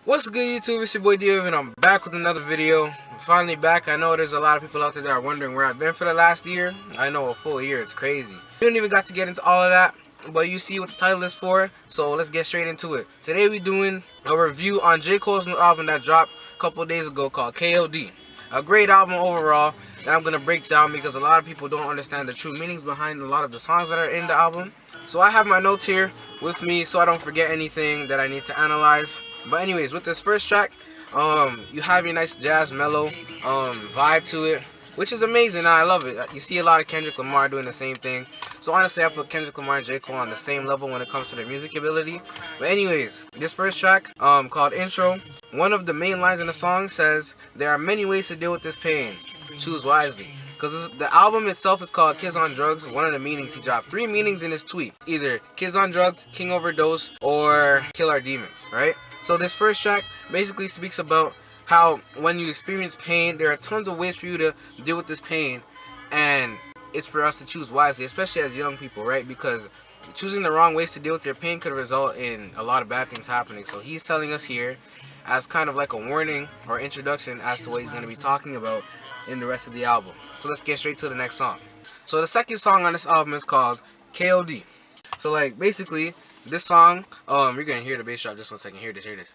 What's good, YouTube? It's your boy Dio, and I'm back with another video. I'm finally back. I know there's a lot of people out there that are wondering where I've been for the last year. I know, a full year. It's crazy. We didn't even got to get into all of that, but you see what the title is for, so let's get straight into it. Today we're doing a review on J. Cole's new album that dropped a couple days ago called KOD. A great album overall that I'm going to break down because a lot of people don't understand the true meanings behind a lot of the songs that are in the album. So I have my notes here with me so I don't forget anything that I need to analyze. But anyways, with this first track, you have your nice jazz mellow vibe to it, which is amazing, and I love it. You see a lot of Kendrick Lamar doing the same thing. So honestly, I put Kendrick Lamar and J. Cole on the same level when it comes to their music ability. But anyways, this first track, called Intro, one of the main lines in the song says, "There are many ways to deal with this pain. Choose wisely." Because the album itself is called Kids on Drugs. One of the meanings, he dropped 3 meanings in his tweet. Either Kids on Drugs, King Overdose, or Kill Our Demons, right? So this first track basically speaks about how when you experience pain, there are tons of ways for you to deal with this pain. And it's for us to choose wisely, especially as young people, right? Because choosing the wrong ways to deal with your pain could result in a lot of bad things happening. So he's telling us here as kind of like a warning or introduction as to what he's going to be talking about in the rest of the album. So let's get straight to the next song. So the second song on this album is called KOD. So like basically this song, you're gonna hear the bass drop. Just 1 second. Hear this.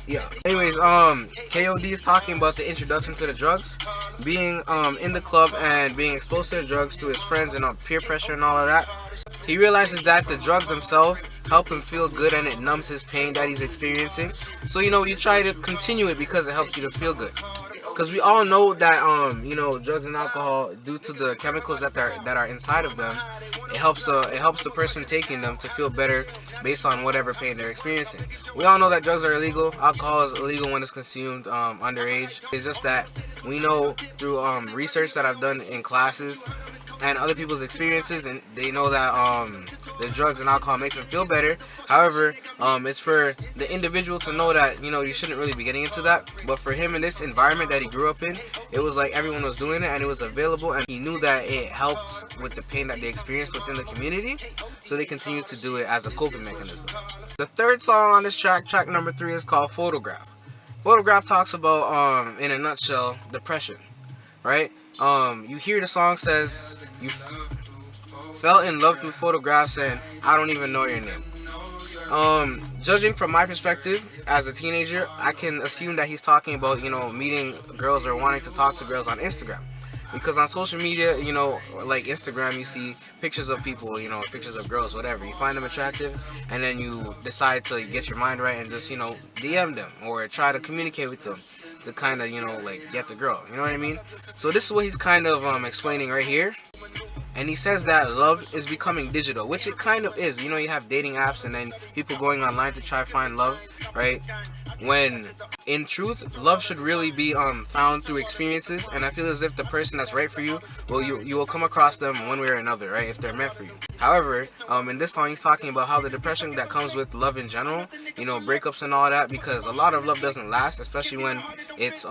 Yeah. Anyways, KOD is talking about the introduction to the drugs, being in the club and being exposed to the drugs through his friends and peer pressure and all of that. He realizes that the drugs themselves help him feel good and it numbs his pain that he's experiencing. So you try to continue it because it helps you to feel good. Because we all know that drugs and alcohol, due to the chemicals that are inside of them, it helps the person taking them to feel better based on whatever pain they're experiencing. We all know that drugs are illegal. Alcohol is illegal when it's consumed underage. It's just that we know through research that I've done in classes and other people's experiences, and they know that the drugs and alcohol makes them feel better. However, it's for the individual to know that you shouldn't really be getting into that. But for him, in this environment that he grew up in, it was like everyone was doing it and it was available, and he knew that it helped with the pain that they experienced within the community, so they continued to do it as a coping mechanism. The third song on this track number 3, is called Photograph. Photograph talks about, in a nutshell, depression, right? You hear the song says, "You fell in love through photographs and I don't even know your name." Judging from my perspective as a teenager, I can assume that he's talking about, meeting girls or wanting to talk to girls on Instagram. Because on social media, like Instagram, you see pictures of people, pictures of girls, whatever. You find them attractive, and then you decide to get your mind right and just, DM them or try to communicate with them to kind of, like get the girl. You know what I mean? So this is what he's kind of explaining right here. And he says that love is becoming digital, which it kind of is. You have dating apps and then people going online to try to find love, right? When in truth, love should really be found through experiences, and I feel as if the person that's right for you, well, you will come across them one way or another, right? If they're meant for you. However, in this song, he's talking about how the depression that comes with love in general, breakups and all that, because a lot of love doesn't last, especially when it's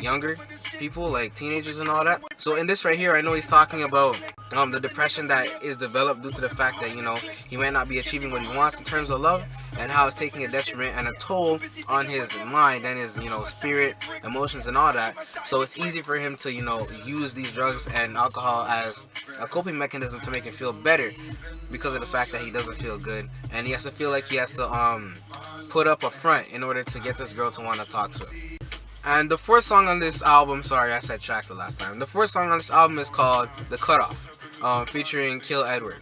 younger people, like teenagers and all that. So in this right here, I know he's talking about the depression that is developed due to the fact that he might not be achieving what he wants in terms of love, and how it's taking a detriment and a toll on his mind and his spirit, emotions and all that. So it's easy for him to use these drugs and alcohol as a coping mechanism to make him feel better, because of the fact that he doesn't feel good and he has to feel like he has to put up a front in order to get this girl to want to talk to him. And the fourth song on this album, sorry I said track the last time, the fourth song on this album is called The Cutoff, featuring Kill Edward.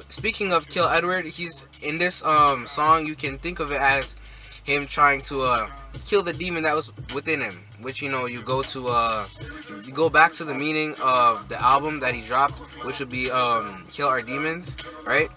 Speaking of Kill Edward, he's in this song, you can think of it as him trying to kill the demon that was within him, which you go back to the meaning of the album that he dropped, which would be Kill Our Demons, right?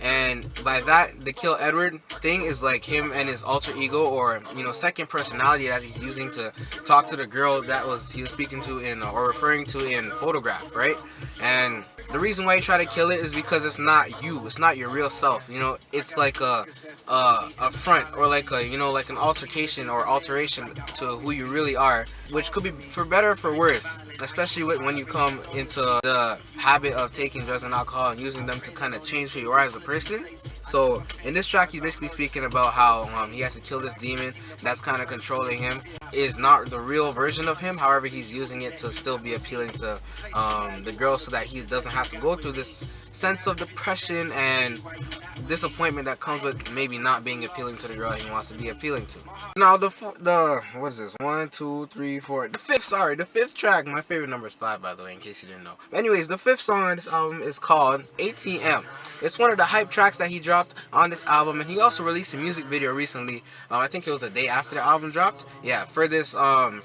And by that, the Kill Edward thing is like him and his alter ego, or second personality that he's using to talk to the girl that he was speaking to in or referring to in Photograph, right? And the reason why you try to kill it is because it's not you. It's not your real self. You know, it's like a front, or like a, you know, like an altercation or alteration to who you really are, which could be for better or for worse. Especially when you come into the habit of taking drugs and alcohol and using them to kind of change who you are as a person. So in this track, he's basically speaking about how he has to kill this demon that's kind of controlling him. Is not the real version of him. However, he's using it to still be appealing to the girl, so that he doesn't have to go through this sense of depression and disappointment that comes with maybe not being appealing to the girl he wants to be appealing to. Now the what is this? 1, 2, 3, 4. The fifth track. My favorite number is 5, by the way, in case you didn't know. But anyways, the fifth song on this album is called ATM. It's one of the hype tracks that he dropped on this album, and he also released a music video recently. I think it was a day after the album dropped. Yeah, for this song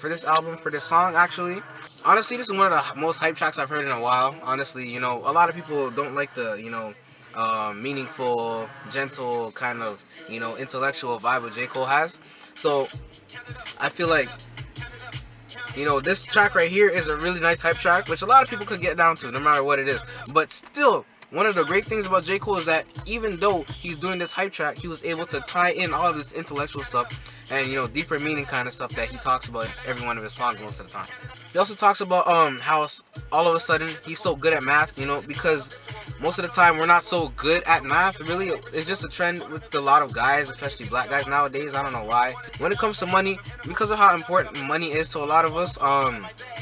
actually. Honestly, this is one of the most hype tracks I've heard in a while. Honestly, you know, a lot of people don't like the, you know, meaningful, gentle, kind of, you know, intellectual vibe that J. Cole has. So I feel like, you know, this track right here is a really nice hype track, which a lot of people could get down to no matter what it is. But still, one of the great things about J. Cole is that even though he's doing this hype track, he was able to tie in all of this intellectual stuff and, you know, deeper meaning kind of stuff that he talks about in every one of his songs most of the time. He also talks about how all of a sudden he's so good at math, you know, because most of the time we're not so good at math. Really, it's just a trend with a lot of guys, especially black guys nowadays. I don't know why. When it comes to money, because of how important money is to a lot of us, all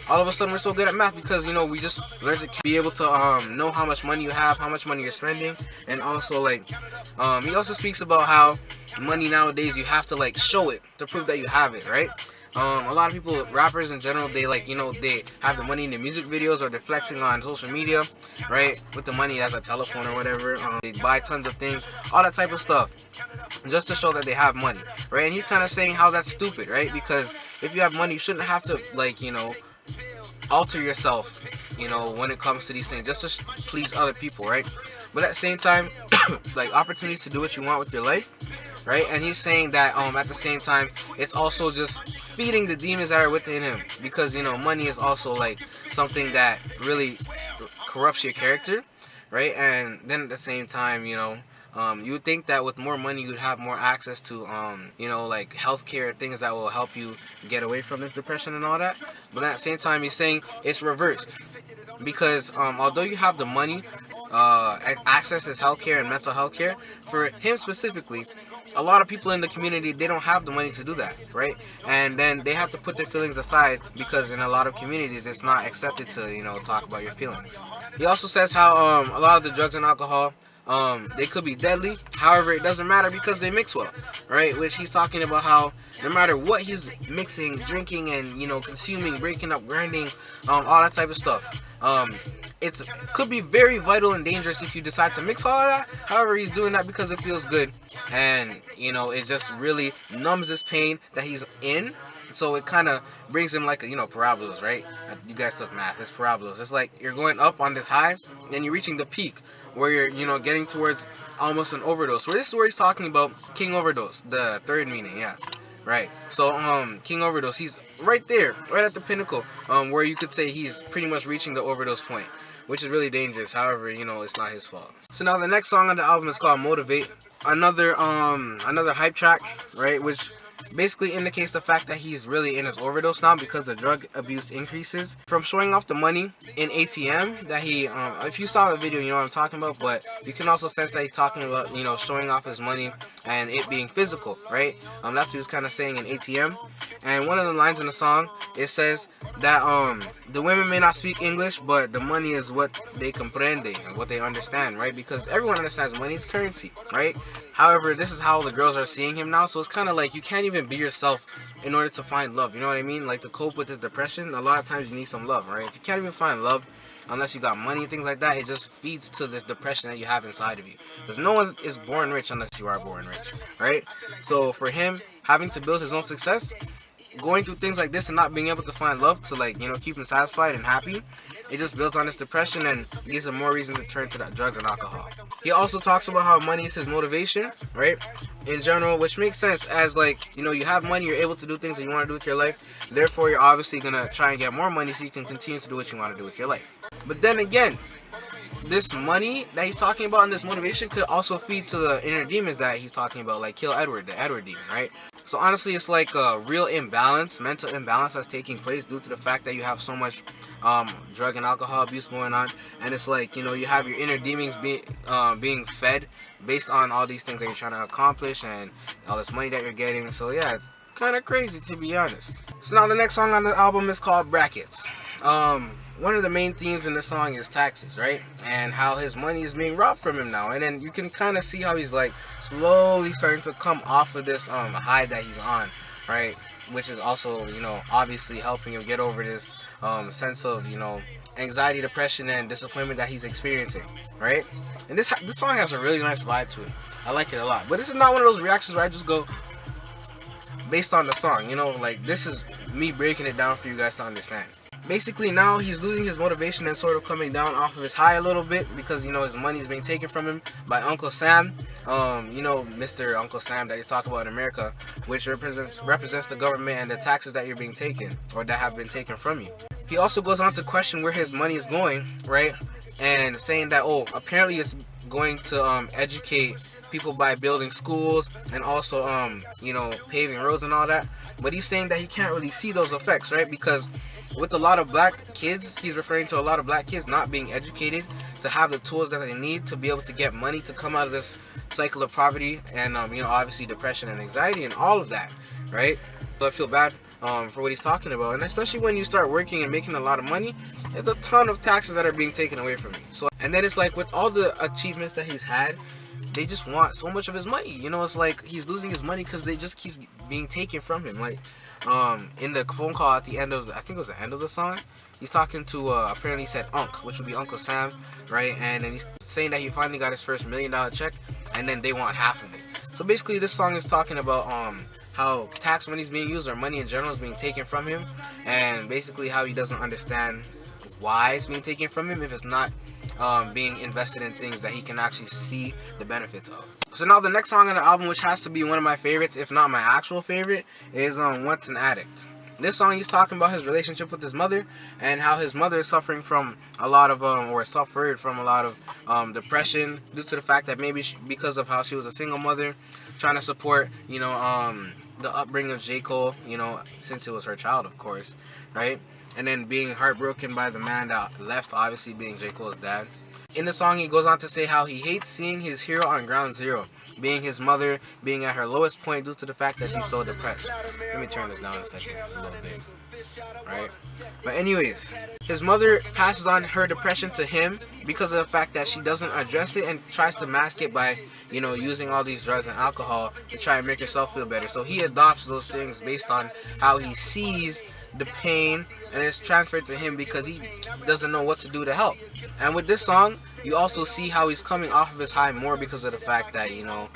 of a sudden we're so good at math because, you know, we just learn to be able to know how much money you have, how much money you're spending, and also like he also speaks about how money nowadays you have to like show it to prove that you have it, right? A lot of people, rappers in general, they like, you know, they have the money in the music videos or they're flexing on social media, right? With the money as a telephone or whatever. They buy tons of things, all that type of stuff, just to show that they have money, right? And he's kind of saying how that's stupid, right? Because if you have money, you shouldn't have to, like, you know, alter yourself, you know, when it comes to these things, just to please other people, right? But at the same time, like, opportunities to do what you want with your life, right? And he's saying that at the same time, it's also just feeding the demons that are within him, because, you know, money is also like something that really corrupts your character, right? And then at the same time, you know, you would think that with more money you'd have more access to you know, like healthcare, things that will help you get away from this depression and all that. But at the same time, he's saying it's reversed, because although you have the money, access to healthcare and mental health care, for him specifically, a lot of people in the community, they don't have the money to do that, right? And then they have to put their feelings aside, because in a lot of communities it's not accepted to, you know, talk about your feelings. He also says how a lot of the drugs and alcohol, they could be deadly. However, it doesn't matter because they mix well, right? Which he's talking about how no matter what he's mixing, drinking, and, you know, consuming, breaking up, grinding, all that type of stuff, it could be very vital and dangerous if you decide to mix all of that. However, he's doing that because it feels good, and, you know, it just really numbs this pain that he's in. So it kind of brings him like a, you know, parabolas, right? You guys took math. It's parabolas. It's like you're going up on this high, then you're reaching the peak where you're, you know, getting towards almost an overdose. Where this is where he's talking about King Overdose, the third meaning, yeah. Right. So King Overdose, he's right there, right at the pinnacle, where you could say he's pretty much reaching the overdose point, which is really dangerous. However, you know, it's not his fault. So now the next song on the album is called Motivate. Another hype track, right, which basically indicates the fact that he's really in his overdose now because the drug abuse increases. From showing off the money in ATM that he, if you saw the video, you know what I'm talking about, but you can also sense that he's talking about, you know, showing off his money and it being physical, right? That's what he was kind of saying in ATM. And one of the lines in the song, it says that the women may not speak English, but the money is what they comprende, what they understand, right? Because everyone understands money is currency, right? However, this is how the girls are seeing him now, so it's kind of like you can't even be yourself in order to find love, you know what I mean? Like, to cope with this depression, a lot of times you need some love, right? If you can't even find love unless you got money and things like that, it just feeds to this depression that you have inside of you. Because no one is born rich unless you are born rich, right? So for him, having to build his own success, going through things like this and not being able to find love to, like, you know, keep him satisfied and happy, it just builds on this depression and gives him more reason to turn to that drugs and alcohol. He also talks about how money is his motivation, right, in general, which makes sense as, like, you know, you have money, you're able to do things that you want to do with your life, therefore you're obviously gonna try and get more money so you can continue to do what you want to do with your life. But then again, this money that he's talking about and this motivation could also feed to the inner demons that he's talking about, like kill Edward, the Edward demon, right? So honestly, it's like a real imbalance, mental imbalance that's taking place due to the fact that you have so much drug and alcohol abuse going on, and it's like, you know, you have your inner demons being fed based on all these things that you're trying to accomplish and all this money that you're getting. So yeah, it's kind of crazy, to be honest. So now the next song on the album is called Brackets. One of the main themes in the song is taxes, right? And how his money is being robbed from him now. And then you can kind of see how he's like slowly starting to come off of this high that he's on, right? Which is also, you know, obviously helping him get over this sense of, you know, anxiety, depression, and disappointment that he's experiencing, right? And this song has a really nice vibe to it. I like it a lot. But this is not one of those reactions where I just go based on the song, you know, like this is me breaking it down for you guys to understand. Basically now he's losing his motivation and sort of coming down off of his high a little bit because, you know, his money is being taken from him by Uncle Sam, you know, Mr. Uncle Sam that he's talking about in America, which represents the government and the taxes that you're being taken or that have been taken from you. He also goes on to question where his money is going, right? And saying that, oh, apparently it's going to educate people by building schools and also you know, paving roads and all that. But he's saying that he can't really see those effects, right? Because with a lot of black kids, he's referring to a lot of black kids not being educated to have the tools that they need to be able to get money to come out of this cycle of poverty and you know, obviously depression and anxiety and all of that, right? So I feel bad for what he's talking about, and especially when you start working and making a lot of money, there's a ton of taxes that are being taken away from you. So, and then it's like with all the achievements that he's had, they just want so much of his money. You know, it's like he's losing his money because they just keep being taken from him. Like in the phone call at the end of, I think it was the end of the song, he's talking to apparently he said Unc, which would be Uncle Sam, right? And then he's saying that he finally got his first $1 million check, and then they want half of it. So basically this song is talking about how tax money is being used, or money in general is being taken from him, and basically how he doesn't understand why it's being taken from him if it's not being invested in things that he can actually see the benefits of. So now the next song on the album, which has to be one of my favorites, if not my actual favorite, is What's an Addict. This song, he's talking about his relationship with his mother and how his mother is suffering from a lot of or suffered from a lot of depression due to the fact that maybe because of how she was a single mother trying to support, you know, the upbringing of J. Cole, you know, since it was her child, of course, right? And then being heartbroken by the man that left, obviously being J. Cole's dad. In the song, he goes on to say how he hates seeing his hero on ground zero, being his mother, being at her lowest point due to the fact that she's so depressed. Let me turn this down a second, a little bit, right? But anyways, his mother passes on her depression to him because of the fact that she doesn't address it and tries to mask it by, you know, using all these drugs and alcohol to try and make herself feel better. So he adopts those things based on how he sees the pain, and it's transferred to him because he doesn't know what to do to help. And with this song, you also see how he's coming off of his high more because of the fact that, you know,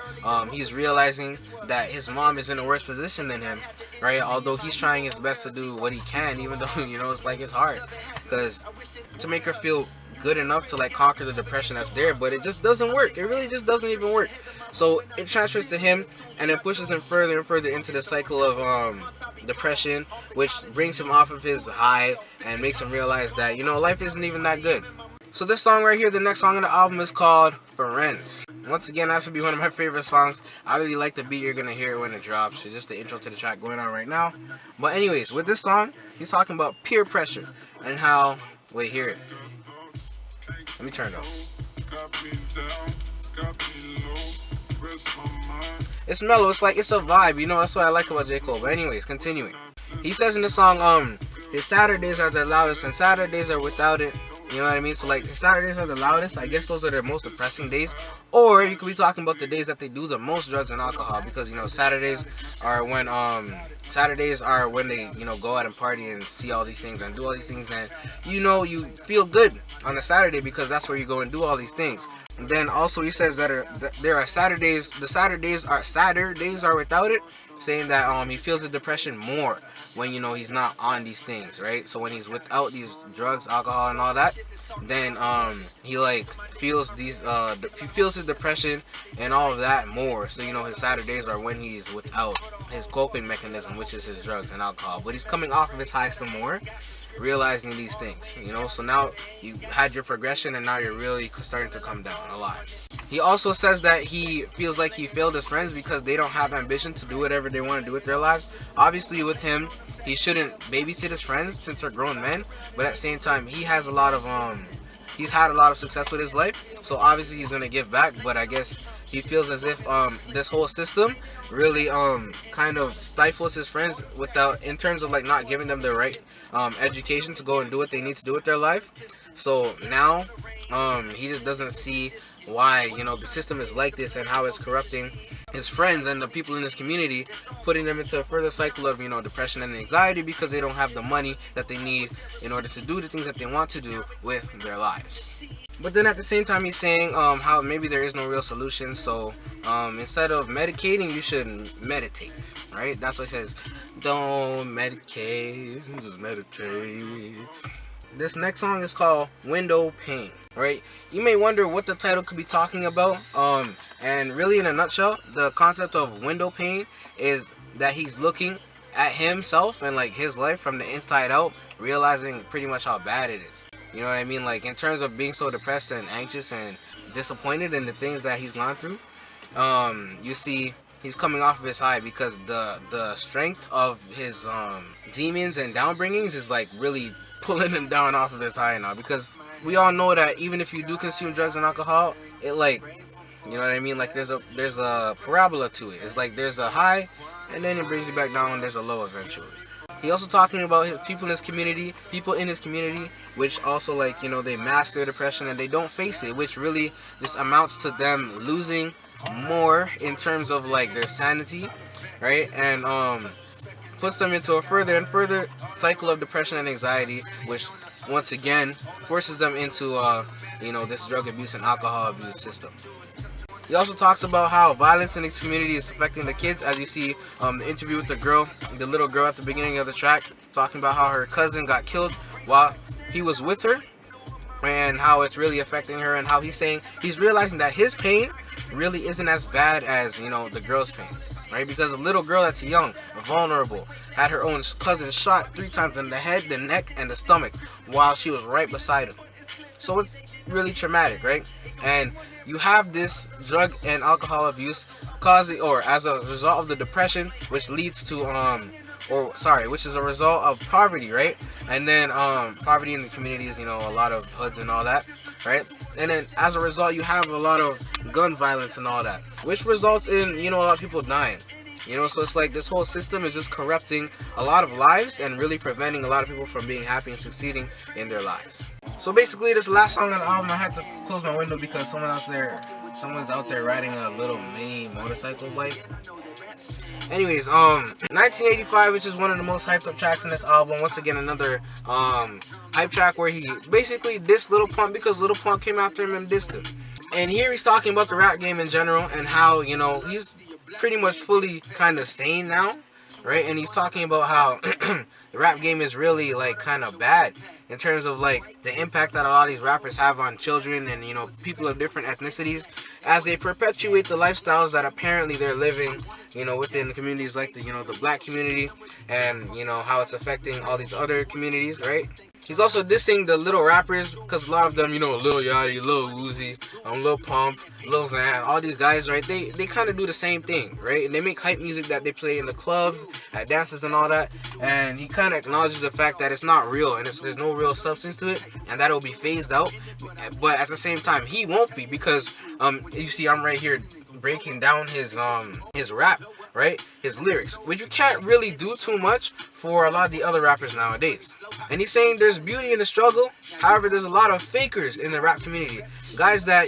he's realizing that his mom is in a worse position than him, right? Although he's trying his best to do what he can, even though, you know, it's like it's hard, because to make her feel good enough to like conquer the depression that's there, but it just doesn't work. It really just doesn't even work. So it transfers to him, and it pushes him further and further into the cycle of depression, which brings him off of his high and makes him realize that, you know, life isn't even that good. So this song right here, the next song on the album, is called Friends. Once again, that should be one of my favorite songs. I really like the beat. You're gonna hear it when it drops. It's just the intro to the track going on right now. But anyways, with this song, he's talking about peer pressure and how, wait, hear it. Let me turn it off. It's mellow, it's like, it's a vibe, you know, that's what I like about J. Cole. But anyways, continuing. He says in the song, his Saturdays are the loudest and Saturdays are without it. You know what I mean? So like, Saturdays are the loudest. I guess those are their most depressing days. Or you could be talking about the days that they do the most drugs and alcohol, because, you know, Saturdays are when they, you know, go out and party and see all these things and do all these things, and, you know, you feel good on a Saturday because that's where you go and do all these things. Then also he says that there are Saturdays, Saturdays are without it. saying that he feels the depression more when he's not on these things, right? So when he's without these drugs, alcohol, and all that, then he like feels he feels his depression and all of that more. So his Saturdays are when he's without his coping mechanism, which is his drugs and alcohol. But he's coming off of his high some more, realizing these things. So now you had your progression, and now you're really starting to come down a lot. He also says that he feels like he failed his friends because they don't have ambition to do whatever they want to do with their lives. Obviously, with him, he shouldn't babysit his friends since they're grown men, but at the same time, he has a lot of he's had a lot of success with his life, so obviously he's gonna give back. But I guess he feels as if this whole system really kind of stifles his friends without, in terms of like not giving them the right education to go and do what they need to do with their life. So now he just doesn't see why the system is like this and how it's corrupting his friends and the people in his community, putting them into a further cycle of depression and anxiety because they don't have the money that they need in order to do the things that they want to do with their lives. But then at the same time, he's saying how maybe there is no real solution. So instead of medicating, you should meditate, right? That's what he says. Don't medicate, just meditate. This next song is called Window Pane, right? You may wonder what the title could be talking about. And really, in a nutshell, the concept of window pane is that he's looking at himself and like his life from the inside out, realizing pretty much how bad it is. You know what I mean? Like in terms of being so depressed and anxious and disappointed in the things that he's gone through, you see he's coming off of his high because the strength of his demons and downbringings is like really pulling him down off of his high now. Because we all know that even if you do consume drugs and alcohol, it like, you know what I mean? Like there's a parabola to it. It's like there's a high, and then it brings you back down, and there's a low eventually. He also talking about his people in his community, which also like they mask their depression and they don't face it, which really just amounts to them losing more in terms of like their sanity, right? And puts them into a further and further cycle of depression and anxiety, which once again forces them into this drug abuse and alcohol abuse system. He also talks about how violence in his community is affecting the kids, as you see the interview with the little girl at the beginning of the track, talking about how her cousin got killed while he was with her, and how it's really affecting her, and how he's realizing that his pain really isn't as bad as the girl's pain, right? Because a little girl that's young, vulnerable, had her own cousin shot 3 times in the head, the neck, and the stomach while she was right beside him. So it's really traumatic, right? And you have this drug and alcohol abuse as a result of the depression, which leads to which is a result of poverty, right? And then poverty in the communities, a lot of hoods and all that, right? And then as a result, you have a lot of gun violence and all that, which results in a lot of people dying. So it's like this whole system is just corrupting a lot of lives and really preventing a lot of people from being happy and succeeding in their lives. So basically, this last song on the album, I had to close my window because someone's out there riding a little mini motorcycle bike. Anyways, 1985, which is one of the most hyped up tracks in this album. Once again, another hype track where he basically dissed Lil Pump because Lil Pump came after him and dissed him. And here he's talking about the rap game in general and how he's pretty much fully kind of sane now, right? And he's talking about how the rap game is really like kind of bad in terms of like the impact that a lot of these rappers have on children and people of different ethnicities as they perpetuate the lifestyles that apparently they're living within communities like the black community, and how it's affecting all these other communities, right? He's also dissing the little rappers because a lot of them, Lil Yachty, Lil Uzi, Lil Pump, Lil Xan, all these guys, right? They kind of do the same thing, right? And they make hype music that they play in the clubs, at dances and all that. And he kind of acknowledges the fact that it's not real and there's no real substance to it, and that will be phased out. But at the same time, he won't be because you see, I'm right here breaking down his rap, right? His lyrics, which you can't really do too much for a lot of the other rappers nowadays. And he's saying there's beauty in the struggle. However, there's a lot of fakers in the rap community. Guys that,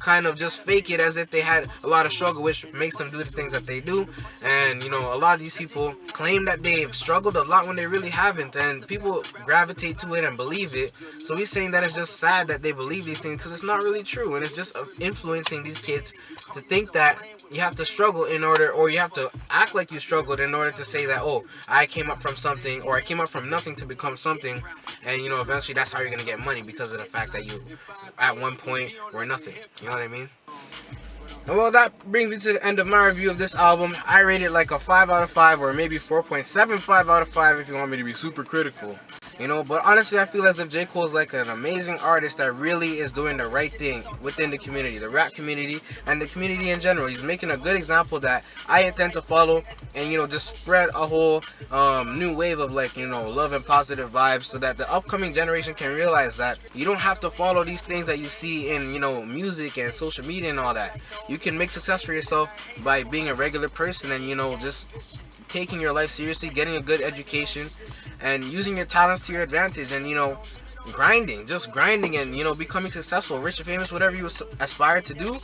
kind of just fake it as if they had a lot of struggle, which makes them do the things that they do. And, a lot of these people claim that they've struggled a lot when they really haven't. And people gravitate to it and believe it. So he's saying that it's just sad that they believe these things because it's not really true. And it's just influencing these kids to think that you have to struggle in order, or you have to act like you struggled in order to say that, oh, I came up from something, or I came up from nothing to become something, and eventually that's how you're gonna get money, because of the fact that you at one point were nothing. You know what I mean? And well, that brings me to the end of my review of this album. I rate it like a 5 out of 5, or maybe 4.75 out of 5 if you want me to be super critical. But honestly, I feel as if J. Cole is like an amazing artist that really is doing the right thing within the community, the rap community, and the community in general. He's making a good example that I intend to follow, and just spread a whole new wave of love and positive vibes, so that the upcoming generation can realize that you don't have to follow these things that you see in music and social media and all that. You can make success for yourself by being a regular person, and just taking your life seriously, getting a good education, and using your talents to your advantage, and grinding, and becoming successful, rich and famous, whatever you aspire to do.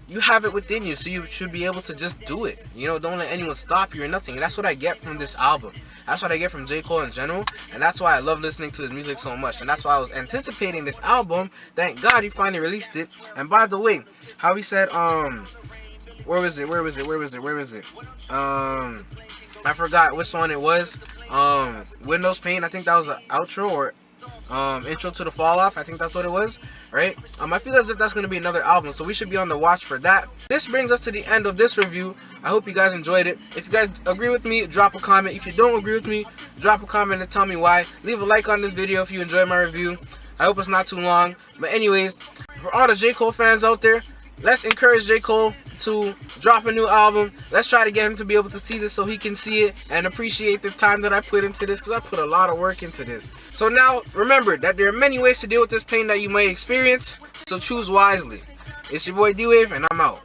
You have it within you, so you should be able to just do it. Don't let anyone stop you or nothing. And that's what I get from this album. That's what I get from J. Cole in general, and that's why I love listening to his music so much. And that's why I was anticipating this album. Thank God he finally released it. And by the way, how he said, where was it? I forgot which one it was. Windows Paint. I think that was an outro, or intro to the Fall Off. I think that's what it was, right? I feel as if that's going to be another album, so we should be on the watch for that. This brings us to the end of this review. I hope you guys enjoyed it. If you guys agree with me, drop a comment. If you don't agree with me, drop a comment and tell me why. Leave a like on this video if you enjoyed my review. I hope it's not too long. But anyways, for all the J. Cole fans out there, let's encourage J. Cole to drop a new album. Let's try to get him to be able to see this so he can see it and appreciate the time that I put into this, because I put a lot of work into this. So now, remember that there are many ways to deal with this pain that you might experience, so choose wisely. It's your boy D-Wave, and I'm out.